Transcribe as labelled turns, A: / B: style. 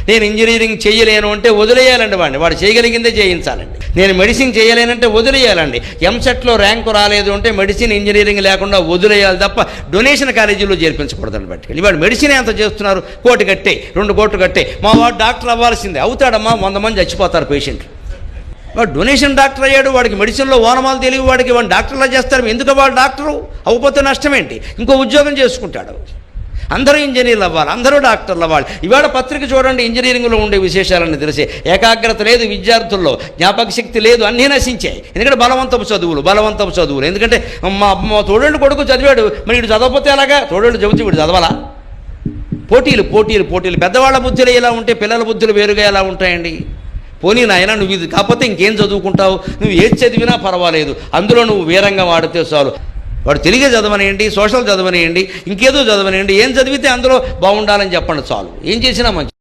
A: నేను ఇంజనీరింగ్ చేయలేను అంటే వదిలేయాలండి వాడు చేయగలిగిందే చేయించాలండి. నేను మెడిసిన్ చేయలేనంటే వదిలేయాలండి. ఎంసెట్లో ర్యాంకు రాలేదు అంటే మెడిసిన్ ఇంజనీరింగ్ లేకుండా వదిలేయాలి తప్ప డొనేషన్ కాలేజీలో చేర్పించకూడదని పట్టుకెళ్ళి వాడు మెడిసిన్ ఎంత చేస్తున్నారు, 1 కోటి కట్టే 2 కోట్లు కట్టే మా వాడు డాక్టర్ అవ్వాల్సిందే. అవుతాడమ్మా, 100 మంది చచ్చిపోతారు పేషెంట్లు. వాడు డొనేషన్ డాక్టర్ అయ్యాడు, వాడికి మెడిసిన్లో ఓనమాలు తెలియదు, వాడికి వాడు డాక్టర్లా చేస్తారు. ఎందుకు వాడు డాక్టరు అవ్వకపోతే నష్టం ఏంటి? ఇంకో ఉద్యోగం చేసుకుంటాడు. అందరూ ఇంజనీర్లు అవ్వాలి, అందరూ డాక్టర్లు అవ్వాలి. ఇవాళ పత్రిక చూడండి, ఇంజనీరింగ్లో ఉండే విశేషాలన్నీ తెలిసే. ఏకాగ్రత లేదు విద్యార్థుల్లో, జ్ఞాపక శక్తి లేదు, అన్నీ నశించాయి. ఎందుకంటే బలవంతపు చదువులు. ఎందుకంటే మా తోడేళ్ళు కొడుకు చదివాడు, మరి వీడు చదవకపోతే అలాగా? తోడేళ్ళు చెబుతూ వీడు చదవాలా? పోటీలు. పెద్దవాళ్ళ బుద్ధులు ఎలా ఉంటే పిల్లల బుద్ధులు వేరుగా ఎలా ఉంటాయండి? పోనీ నాయన, నువ్వు ఇది కాకపోతే ఇంకేం చదువుకుంటావు? నువ్వు ఏది చదివినా పర్వాలేదు, అందులో నువ్వు వీరంగా వాడితే చాలు. వాడు తెలుగే చదవనియండి, సోషల్ చదవనియండి, ఇంకేదో చదవనియండి, ఏం చదివితే అందులో బాగుండాలని చెప్పండి చాలు. ఏం చేసినా మంచి.